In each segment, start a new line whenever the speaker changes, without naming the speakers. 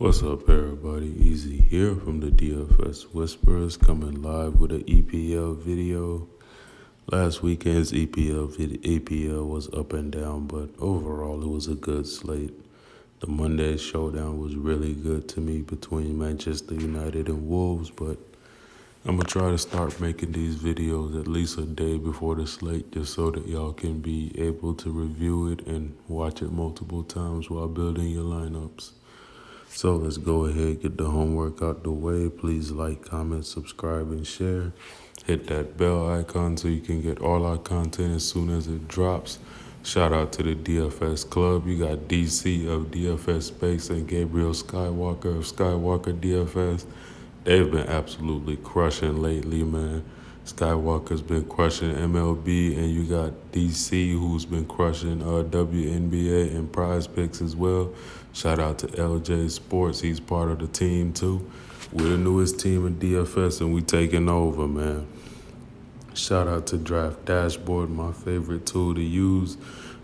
What's up, everybody? Easy here from the DFS Whisperers, coming live with an EPL video. Last weekend's EPL was up and down, but overall it was a good slate. The Monday showdown was really good to me between Manchester United and Wolves, but I'm going to try to start making these videos at least a day before the slate just so that y'all can be able to review it and watch it multiple times while building your lineups. So let's go ahead, get the homework out the way. Please like, comment, subscribe, and share. Hit that bell icon so you can get all our content as soon as it drops. Shout out to the DFS Club. You got DC of DFS Space and Gabriel Skywalker of Skywalker DFS. They've been absolutely crushing lately, man. Skywalker's been crushing MLB, and you got DC who's been crushing WNBA and Prizepicks as well. Shout out to LJ Sports. He's part of the team too. We're the newest team in DFS, and we taking over, man. Shout out to Draft Dashboard, my favorite tool to use.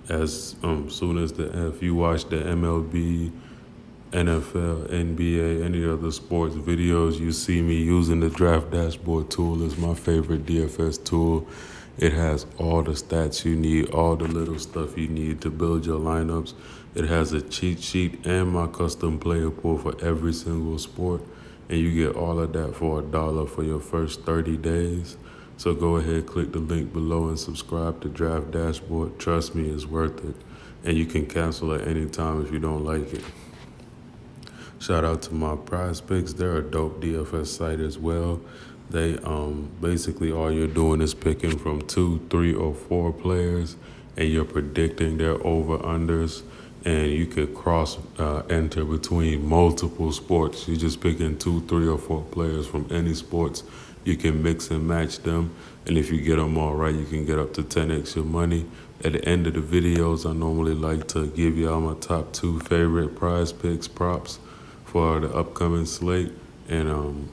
As soon as if you watch the MLB, NFL, NBA, any other sports videos, you see me using the Draft Dashboard tool. Is my favorite DFS tool. It has all the stats you need, all the little stuff you need to build your lineups. It has a cheat sheet and my custom player pool for every single sport, and you get all of that for $1 for your first 30 days. So go ahead, click the link below and subscribe to Draft Dashboard. Trust me, it's worth it. And you can cancel at any time if you don't like it. Shout out to my Prizepicks. They're a dope DFS site as well. They basically all you're doing is picking from 2, 3, or 4 players, and you're predicting their over-unders, and you could cross enter between multiple sports. You're just picking 2, 3, or 4 players from any sports. You can mix and match them, and if you get them all right, you can get up to 10x your money. At the end of the videos, I normally like to give y'all my top 2 favorite Prizepicks props for the upcoming slate, and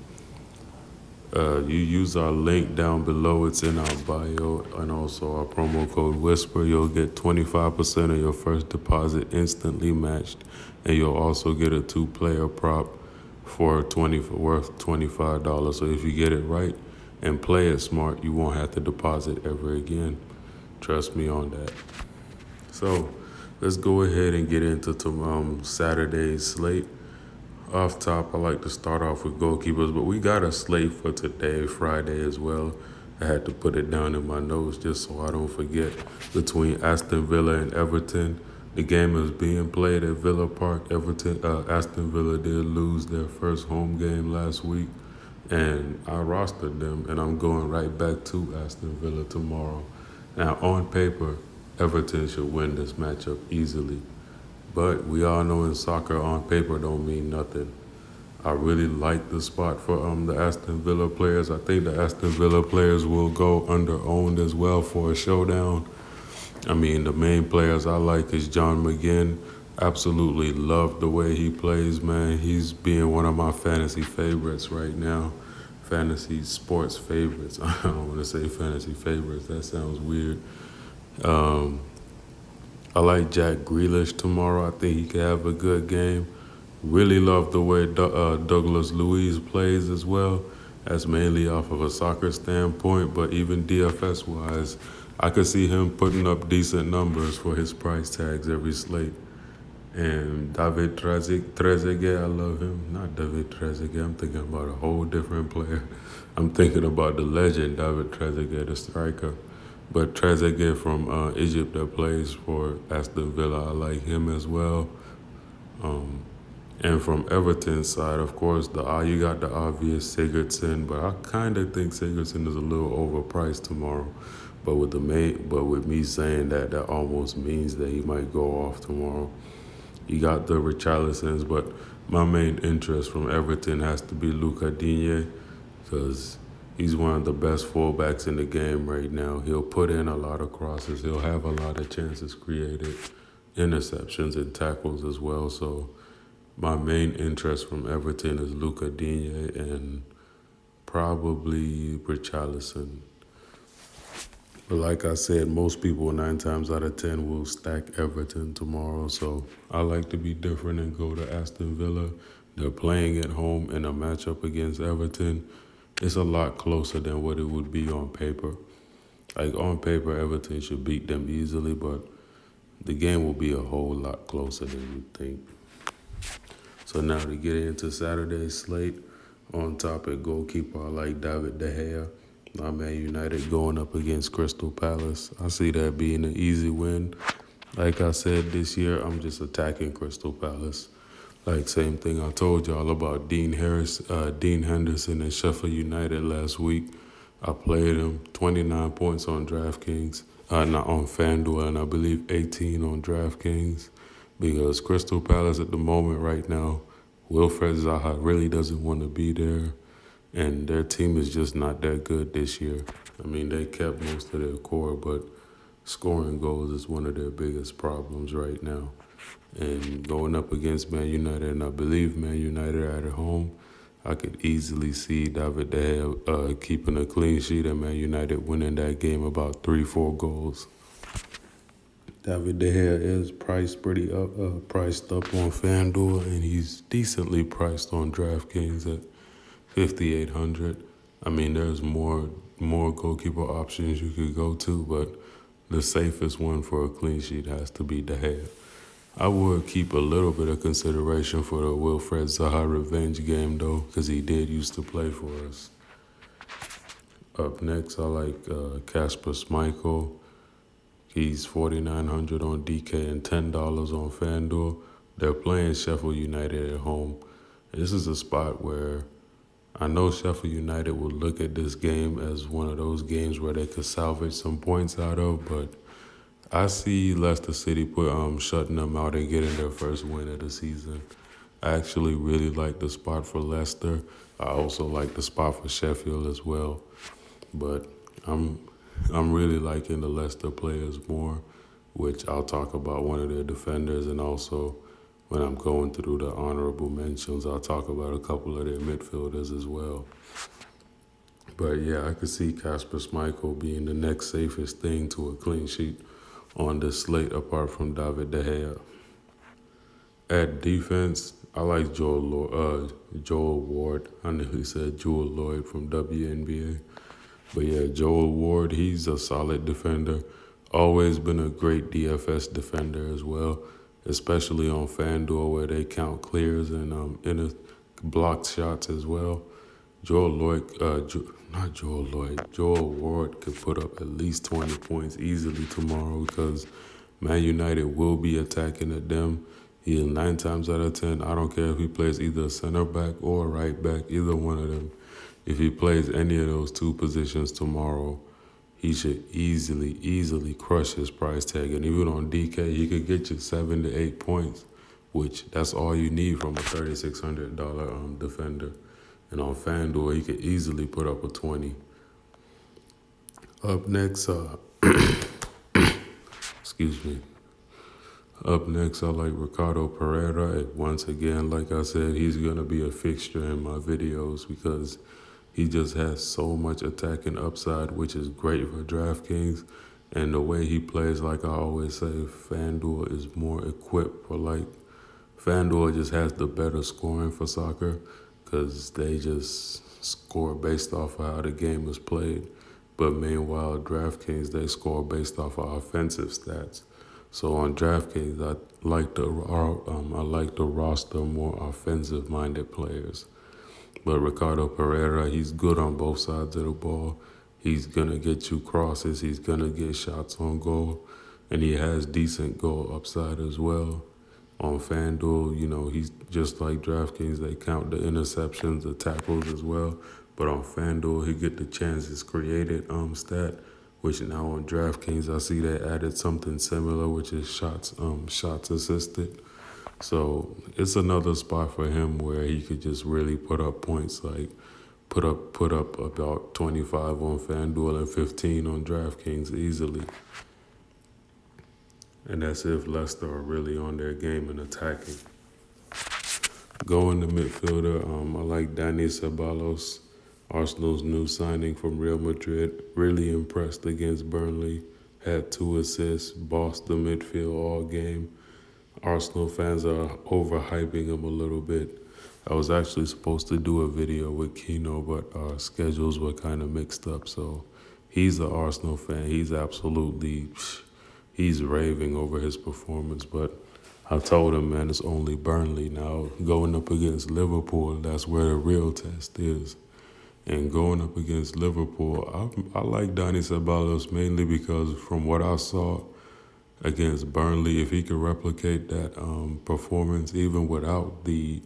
you use our link down below. It's in our bio, and also our promo code Whisper. You'll get 25% of your first deposit instantly matched, and you'll also get a 2-player prop worth $25. So if you get it right and play it smart, you won't have to deposit ever again. Trust me on that. So let's go ahead and get into Saturday's slate. Off top, I like to start off with goalkeepers, but we got a slate for today, Friday as well. I had to put it down in my notes just so I don't forget. Between Aston Villa and Everton, the game is being played at Villa Park. Aston Villa did lose their first home game last week, and I rostered them, and I'm going right back to Aston Villa tomorrow. Now, on paper, Everton should win this matchup easily. But we all know in soccer, on paper don't mean nothing. I really like the spot for the Aston Villa players. I think the Aston Villa players will go under-owned as well for a showdown. I mean, the main players I like is John McGinn. Absolutely love the way he plays, man. He's being one of my fantasy favorites right now. Fantasy sports favorites. I don't want to say fantasy favorites. That sounds weird. I like Jack Grealish tomorrow. I think he could have a good game. Really love the way Douglas Luiz plays as well. That's mainly off of a soccer standpoint, but even DFS-wise, I could see him putting up decent numbers for his price tags every slate. And David Trezeguet, I love him. Not David Trezeguet, I'm thinking about a whole different player. I'm thinking about the legend, David Trezeguet, the striker. But Trezeguet from Egypt that plays for Aston Villa, I like him as well. And from Everton's side, of course, you got the obvious Sigurdsson, but I kind of think Sigurdsson is a little overpriced tomorrow. But with me saying that, that almost means that he might go off tomorrow. You got the Richarlisons, but my main interest from Everton has to be Luca Digne, because he's one of the best fullbacks in the game right now. He'll put in a lot of crosses. He'll have a lot of chances created, interceptions and tackles as well. So my main interest from Everton is Luca Digne and probably Richarlison. But like I said, most people 9 times out of 10 will stack Everton tomorrow. So I like to be different and go to Aston Villa. They're playing at home in a matchup against Everton. It's a lot closer than what it would be on paper. Like on paper, Everton should beat them easily, but the game will be a whole lot closer than you think. So now to get into Saturday's slate, on topic goalkeeper, I like David De Gea. Man United going up against Crystal Palace. I see that being an easy win. Like I said, this year I'm just attacking Crystal Palace. Like same thing I told y'all about Dean Henderson and Sheffield United last week. I played him 29 points on Draftkings, not on Fanduel, and I believe 18 on Draftkings because Crystal Palace at the moment right now, Wilfred Zaha really doesn't want to be there, and their team is just not that good this year. I mean, they kept most of their core, but scoring goals is one of their biggest problems right now. And going up against Man United, and I believe Man United are at home, I could easily see David De Gea keeping a clean sheet and Man United winning that game about 3-4 goals. David De Gea is priced priced up on FanDuel, and he's decently priced on DraftKings at 5,800. I mean, there's more goalkeeper options you could go to, but the safest one for a clean sheet has to be De Gea. I would keep a little bit of consideration for the Wilfred Zaha revenge game, though, because he did used to play for us. Up next, I like Casper Schmeichel. He's 4,900 on DK and $10 on FanDuel. They're playing Sheffield United at home. This is a spot where I know Sheffield United will look at this game as one of those games where they could salvage some points out of, but I see Leicester City shutting them out and getting their first win of the season. I actually really like the spot for Leicester. I also like the spot for Sheffield as well, but I'm really liking the Leicester players more, which I'll talk about one of their defenders, and also when I'm going through the honorable mentions, I'll talk about a couple of their midfielders as well. But yeah, I could see Casper Schmeichel being the next safest thing to a clean sheet on this slate apart from David De Gea. At defense, I like Joel Ward. I nearly said Joel Lloyd from WNBA. But yeah, Joel Ward, he's a solid defender. Always been a great DFS defender as well, especially on FanDuel where they count clears and inner blocked shots as well. Joel Ward could put up at least 20 points easily tomorrow because Man United will be attacking at them. He is 9 times out of 10. I don't care if he plays either center back or right back, either one of them. If he plays any of those two positions tomorrow, he should easily crush his price tag. And even on DK, he could get you 7 to 8 points, which that's all you need from a $3,600 defender. And on FanDuel, he could easily put up a 20. Up next, excuse me. Up next, I like Ricardo Pereira. Once again, like I said, he's going to be a fixture in my videos because he just has so much attacking upside, which is great for DraftKings. And the way he plays, like I always say, FanDuel is more equipped for FanDuel just has the better scoring for soccer because they just score based off of how the game is played. But meanwhile, DraftKings, they score based off of offensive stats. So on DraftKings, I like to roster more offensive-minded players. But Ricardo Pereira, he's good on both sides of the ball. He's going to get you crosses. He's going to get shots on goal. And he has decent goal upside as well. On FanDuel, he's just like DraftKings. They count the interceptions, the tackles as well. But on FanDuel, he get the chances created stat, which now on DraftKings, I see they added something similar, which is shots assisted. So it's another spot for him where he could just really put up points, like put up about 25 on FanDuel and 15 on DraftKings easily. And that's if Leicester are really on their game and attacking. Going to midfielder, I like Dani Ceballos, Arsenal's new signing from Real Madrid. Really impressed against Burnley. Had 2 assists, bossed the midfield all game. Arsenal fans are overhyping him a little bit, I was actually supposed to do a video with Keno, but our schedules were kind of mixed up. So he's an Arsenal fan. He's raving over his performance. But I told him, man, it's only Burnley now. Going up against Liverpool, that's where the real test is. And going up against Liverpool, I like Donny Ceballos mainly because from what I saw against Burnley, if he could replicate that performance, even without the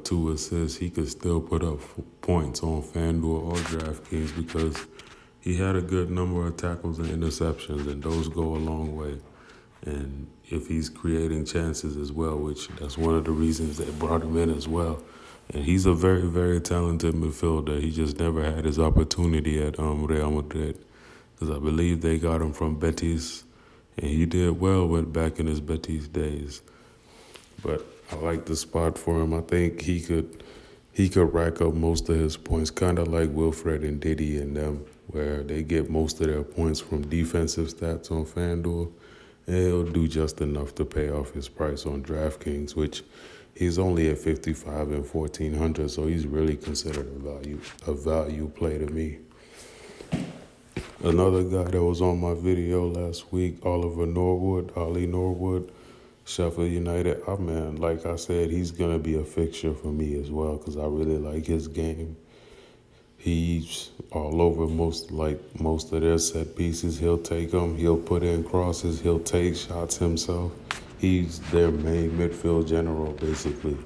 2 assists, he could still put up points on Fanduel or Draftkings because he had a good number of tackles and interceptions, and those go a long way. And if he's creating chances as well, which that's one of the reasons they brought him in as well. And he's a very, very talented midfielder. He just never had his opportunity at Real Madrid because I believe they got him from Betis, and he did well back in his Betis days. But I like the spot for him. I think he could rack up most of his points, kind of like Wilfred and Diddy and them, where they get most of their points from defensive stats on FanDuel, and he'll do just enough to pay off his price on DraftKings, which he's only at 55 and 1400, so he's really considered a value play to me. Another guy that was on my video last week, Ollie Norwood, Sheffield United. Man, like I said, he's going to be a fixture for me as well because I really like his game. He's all over most of their set pieces. He'll take them. He'll put in crosses. He'll take shots himself. He's their main midfield general, basically.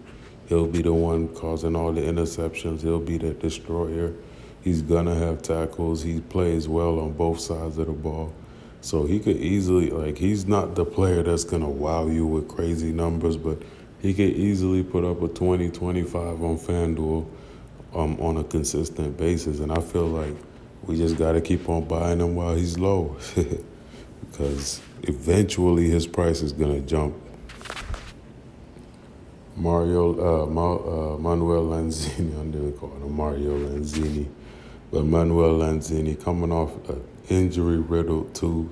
He'll be the one causing all the interceptions. He'll be the destroyer. He's going to have tackles. He plays well on both sides of the ball. So he could easily, he's not the player that's going to wow you with crazy numbers, but he could easily put up a 20, 25 on FanDuel on a consistent basis. And I feel like we just got to keep on buying him while he's low because eventually his price is going to jump. Manuel Lanzini, I'm going to call him Mario Lanzini. But Manuel Lanzini coming off an injury-riddled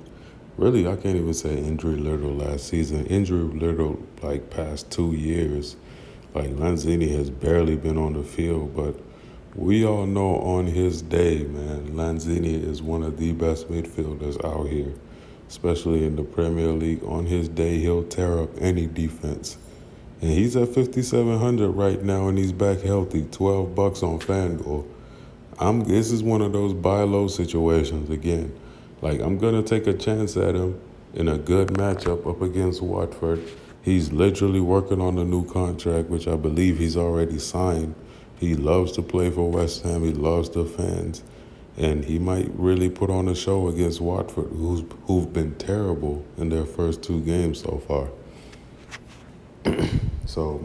really, I can't even say injury-riddled last season. Injury-riddled, past 2 years. Lanzini has barely been on the field, but we all know on his day, man, Lanzini is one of the best midfielders out here, especially in the Premier League. On his day, he'll tear up any defense. And he's at 5,700 right now, and he's back healthy, $12 on FanDuel. This is one of those buy low situations again. I'm going to take a chance at him in a good matchup up against Watford. He's literally working on a new contract, which I believe he's already signed. He loves to play for West Ham. He loves the fans. And he might really put on a show against Watford, who've been terrible in their first 2 games so far. So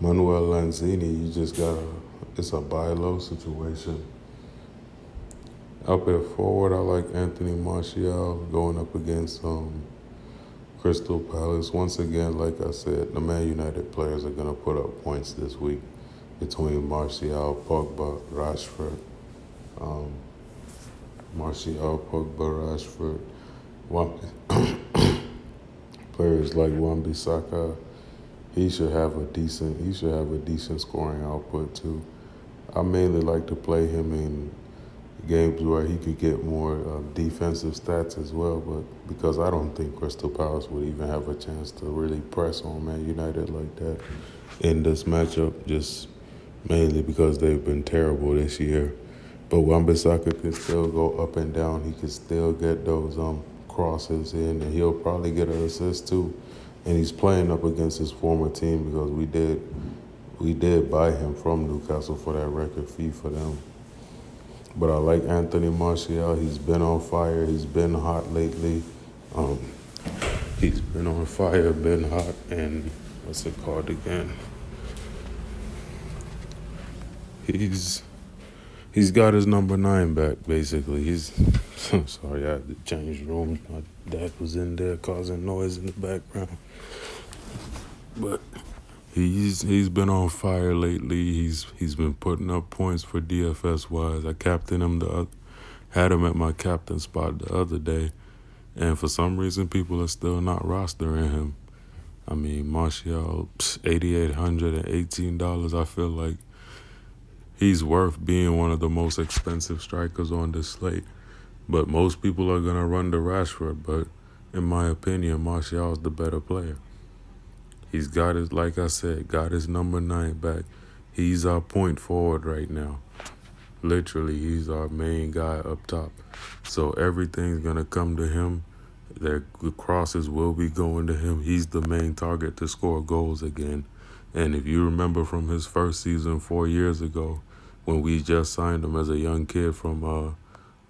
Manuel Lanzini, you just it's a buy low situation. Up at forward, I like Anthony Martial going up against Crystal Palace. Once again, like I said, the Man United players are going to put up points this week between Martial, Pogba, Rashford. Players like Wan-Bissaka. He should have a decent scoring output too. I mainly like to play him in games where he could get more defensive stats as well, but because I don't think Crystal Palace would even have a chance to really press on Man United like that in this matchup, just mainly because they've been terrible this year. But Wan-Bissaka can still go up and down. He can still get those crosses in, and he'll probably get an assist too. And he's playing up against his former team because we did buy him from Newcastle for that record fee for them. But I like Anthony Martial. He's been on fire. He's been hot lately. He's been on fire, been hot, and what's it called again? He's got his number 9 back, basically. Sorry, I had to change rooms. My dad was in there causing noise in the background. But he's been on fire lately. He's been putting up points for DFS wise. I captained him had him at my captain spot the other day, and for some reason people are still not rostering him. I mean, Martial, $8,818. I feel like he's worth being one of the most expensive strikers on this slate. But most people are going to run to Rashford. But in my opinion, Martial's the better player. He's got his, like I said, got his number 9 back. He's our point forward right now. Literally, he's our main guy up top. So everything's going to come to him. The crosses will be going to him. He's the main target to score goals again. And if you remember from his first season 4 years ago, when we just signed him as a young kid from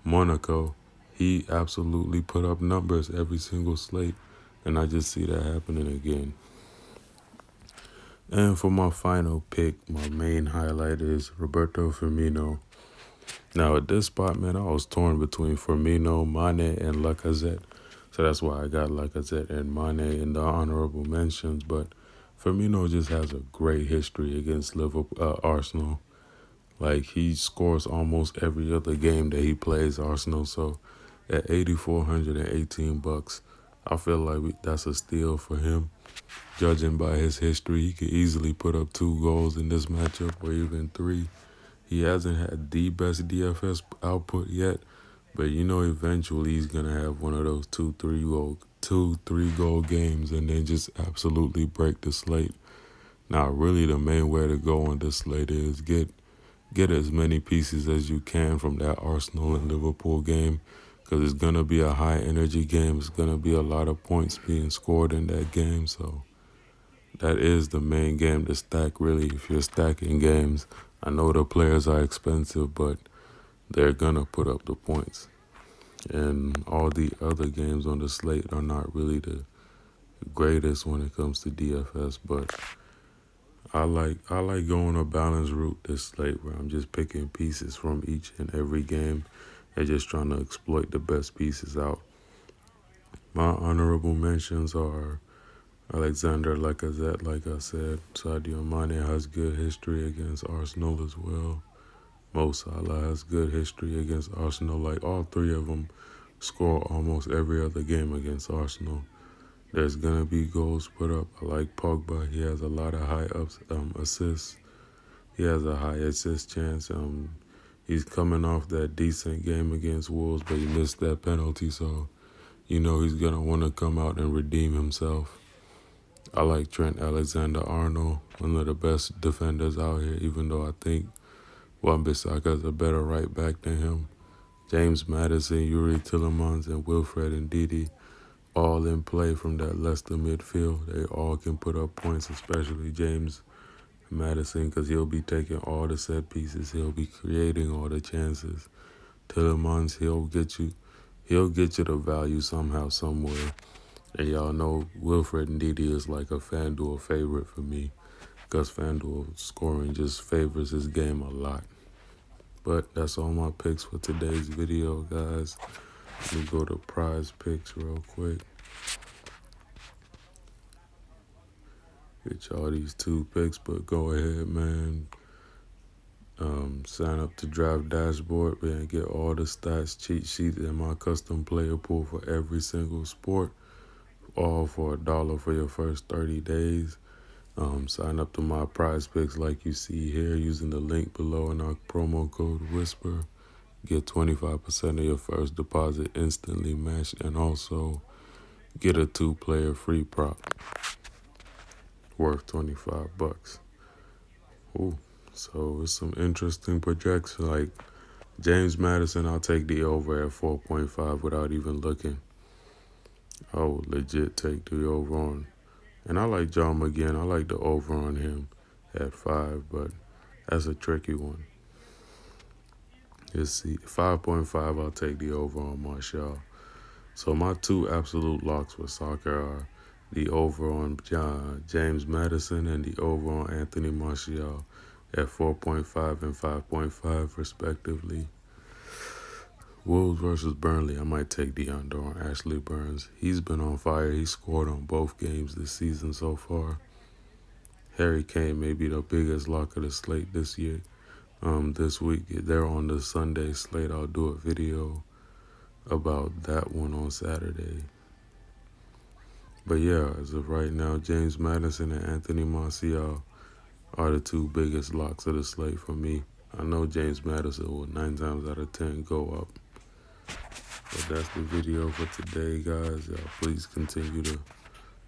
Monaco, he absolutely put up numbers every single slate. And I just see that happening again. And for my final pick, my main highlight is Roberto Firmino. Now at this spot, man, I was torn between Firmino, Mane, and Lacazette. So that's why I got Lacazette and Mane in the honorable mentions. But Firmino just has a great history against Arsenal. Like, he scores almost every other game that he plays Arsenal. So at $8,418, I feel like that's a steal for him. Judging by his history, he could easily put up 2 goals in this matchup or even 3. He hasn't had the best DFS output yet, but eventually he's gonna have one of those 2-3 goal games and then just absolutely break the slate. Now, really, the main way to go on this slate is get as many pieces as you can from that Arsenal and Liverpool game, because it's gonna be a high energy game. It's gonna be a lot of points being scored in that game, so that is the main game to stack, really, if you're stacking games. I know the players are expensive, but they're going to put up the points. And all the other games on the slate are not really the greatest when it comes to DFS, but I like going a balanced route this slate where I'm just picking pieces from each and every game and just trying to exploit the best pieces out. My honorable mentions are Alexander Lacazette, like I said. Sadio Mane has good history against Arsenal as well. Mo Salah has good history against Arsenal. Like, all 3 of them score almost every other game against Arsenal. There's going to be goals put up. I like Pogba. He has a lot of high assists. He has a high assist chance. He's coming off that decent game against Wolves, but he missed that penalty. So, he's going to want to come out and redeem himself. I like Trent Alexander-Arnold, one of the best defenders out here, even though I think Wan-Bissaka's a better right back than him. James Maddison, Yuri Tillemans, and Wilfred Ndidi, all in play from that Leicester midfield. They all can put up points, especially James Maddison, because he'll be taking all the set pieces. He'll be creating all the chances. Tillemans, he'll get you the value somehow, somewhere. And y'all know Wilfred Ndidi is like a Fanduel favorite for me, because Fanduel scoring just favors his game a lot. But that's all my picks for today's video, guys. Let me go to Prizepicks real quick. Get y'all these 2 picks, but go ahead, man. Sign up to Draft Dashboard, man. Get all the stats, cheat sheets, and my custom player pool for every single sport. All for $1 for your first 30 days. Sign up to my Prizepicks like you see here using the link below and our promo code Whisper. Get 25% of your first deposit instantly matched, and also get a 2-player free prop worth $25. Ooh, so it's some interesting projections. Like James Maddison, I'll take the over at 4.5 without even looking. I would legit take the over on. And I like John McGinn. I like the over on him at 5, but that's a tricky one. Let's see. 5.5, I'll take the over on Martial. So my 2 absolute locks for soccer are the over on James Maddison and the over on Anthony Martial at 4.5 and 5.5 respectively. Wolves versus Burnley, I might take the under on Ashley Burns. He's been on fire. He scored on both games this season so far. Harry Kane may be the biggest lock of the slate this year. This week, they're on the Sunday slate. I'll do a video about that one on Saturday. But yeah, as of right now, James Madison and Anthony Martial are the two biggest locks of the slate for me. I know James Madison will 9 times out of 10 go up. But that's the video for today, guys. Please continue to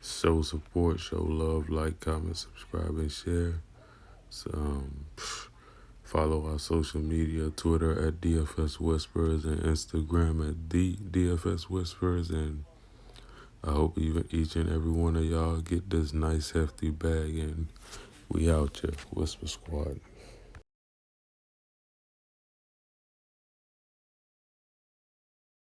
show support, show love, like, comment, subscribe, and share. So, follow our social media, Twitter at DFS Whisperers and Instagram at the DFS Whisperers. And I hope each and every one of y'all get this nice hefty bag, and we out here, Whisper Squad.